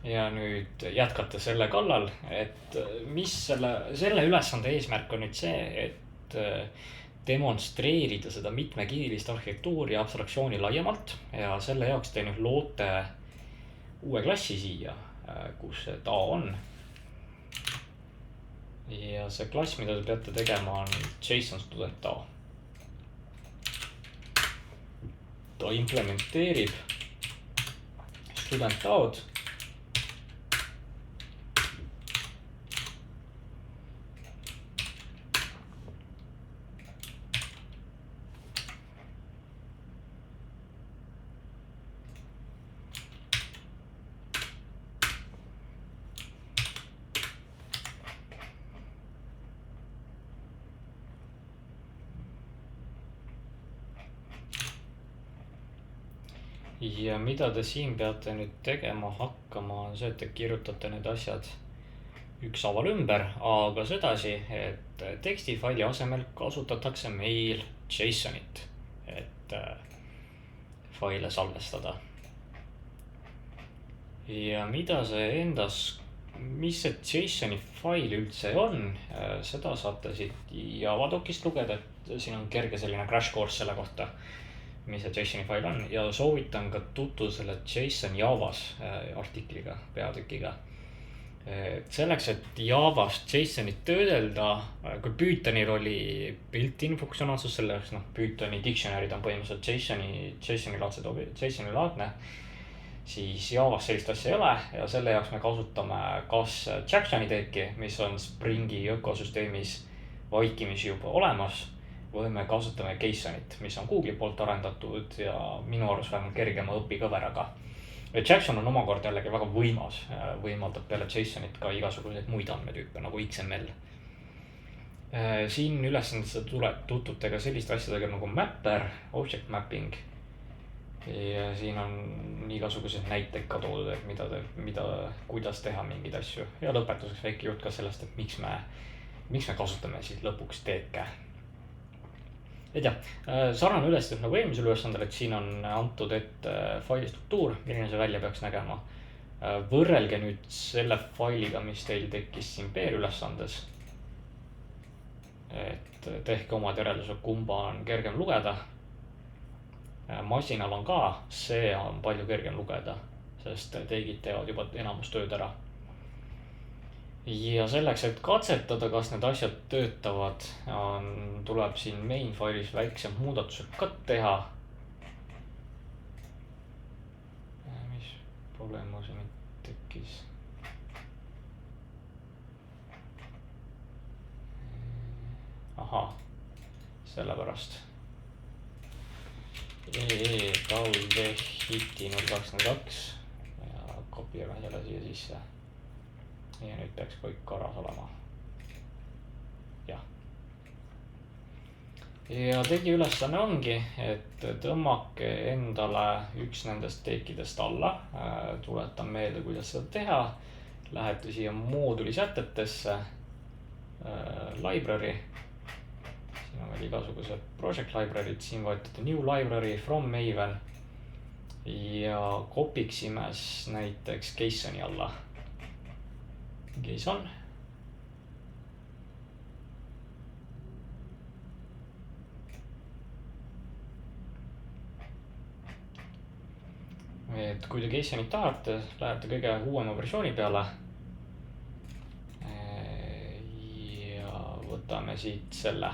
A: Ja nüüd jätkate selle kallal, et mis selle ülesande eesmärk on nüüd see, et demonstreerida seda mitmekiilist arhitektuuri ja abstraktsiooni laiemalt. Ja selle jaoks te nüüd loote uue klassi siia, kus see ta on. Ja see klass, mida te peate tegema, on JSON student ta. Ta implementeerib student taod. Ja mida te siin peate nüüd tegema hakkama, on see, et te kirjutate need asjad ükshaaval ümber, aga sedasi, et tekstifaili asemel kasutatakse meil JSONit, et faile salvestada. Ja mida see mis see JSONi fail üldse on, seda saate siit Java dokist lugeda, et siin on kerge selline crash course selle kohta, mis see JSONi fail on, ja soovitan ka tutvuda selle JSON Javas artikliga, peatükiga. Selleks, et Javas JSONit töödelda, kui Pythonil oli built-in funktsionaalsus, selleks Pythoni dictionary'd on põhimõtteliselt JSONi laadne, siis Javas sellist asja ei ole ja selle jaoks me kasutame kas Jacksoni teki, mis on Springi ökosüsteemis vaikimisi juba olemas, või me kasutame Keysonit, mis on Google'i poolt arendatud ja minu arust vähemalt kergema õpikõveraga. Jackson on omakorda jällegi väga võimas, võimaldab peale JSONit ka igasuguseid muid andmetüüpe nagu XML. Siin ülesandesse tutvute ka selliste asjadega nagu mapper, object mapping. Ja siin on igasugused näiteid ka toodud, et kuidas teha mingeid asju. Ja lõpetuseks väike jutt ka sellest, et miks me kasutame siis lõpuks teeke. Et jah, sarnane ülestus nagu eelmisel ülesandel, et siin on antud ette faili struktuur, milline see välja peaks nägema. Võrrelge nüüd selle failiga, mis teil tekkis siin PR-ülesandes. Et tehke omad järeldused, kumba on kergem lugeda. Masinal on ka, see on palju kergem lugeda, sest tegid teevad juba enamus tööd ära. Ja selleks, et katsetada, kas need asjad töötavad, tuleb siin main failis väiksem muudatused ka teha. Mis probleem mul siin tekkis? Aha, sellepärast. Taldehiti 0202 ja kopeerime selle siia sisse. Ja nüüd peaks kõik korras olema. Jah. Ja tegi ülesanne ongi, et tõmmake endale üks nendest teekidest alla. Tuletan meelde, kuidas seda teha. Lähete siia mooduli sätetesse, library. Siin on veel igasugused project library'd, siin vajutate new library from Maven ja kopiksime näiteks JSON-i alla. JSON. Et kui te JSON-it tahate, lähete kõige uuema versiooni peale ja võtame siit selle.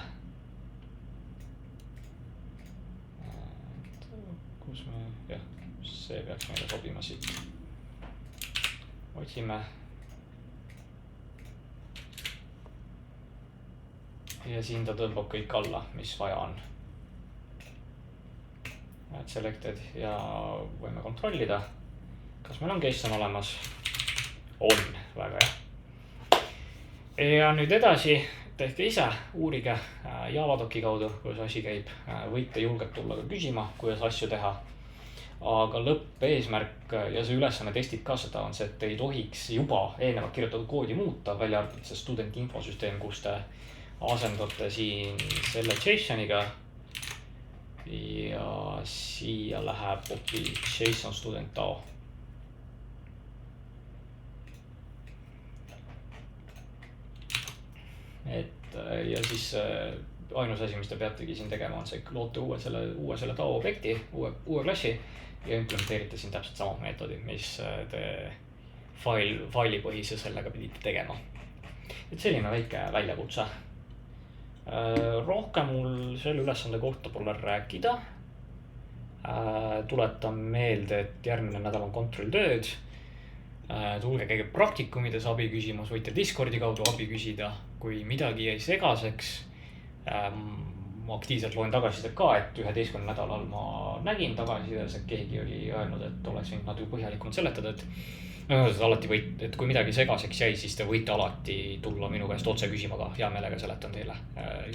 A: Kus me, jah, see peaks meile sobima siit. Otsime. Ja siin ta tõmbab kõik alla, mis vaja on. Selected ja võime kontrollida, kas meil on JSON olemas. On, väga hea. Ja nüüd edasi tehke ise, uurige Javadoki kaudu, kuidas asi käib. Võite julgelt tulla ka küsima, kuidas asju teha. Aga lõppeesmärk ja see ülesanne testib ka seda on see, et ei tohiks juba eelnevalt kirjutatud koodi muuta, välja arvatud see studenti infosüsteem, kus te asendate siin selle JSON-iga. Ja siia läheb hoopis JSON student DAO. Ja siis ainus asi, mis te peategi siin tegema, on see, loote uue selle DAO objekti, uue klassi ja implementeerite siin täpselt sama meetodi, mis te failipõhise sellega pidite tegema. Et selline väike väljakutse. Rohkem mul selle ülesande kohta pole rääkida. Tuletan meelde, et järgmine nädal on kontrolltööd. Tulge käige praktikumides abi küsimus, võite Discordi kaudu abi küsida, kui midagi jäi segaseks. Ma aktiivselt loen tagasisidet ka, et 11 nädalal ma nägin tagasisides, et keegi oli öelnud, et oleks võinud natuke põhjalikumalt seletada, et kui midagi segaseks jäi, siis te võite alati tulla minu käest otse küsima ka, hea meelega seletan teile.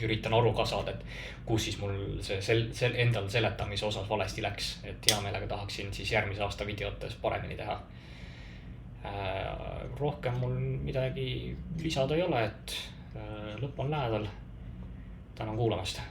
A: Üritan aru ka saada, et kus siis mul see endal seletamise osas valesti läks, et hea meelega tahaksin siis järgmise aasta videotes paremini teha. Rohkem mul midagi lisada ei ole, et lõpp on lähedal. Tänan kuulamast.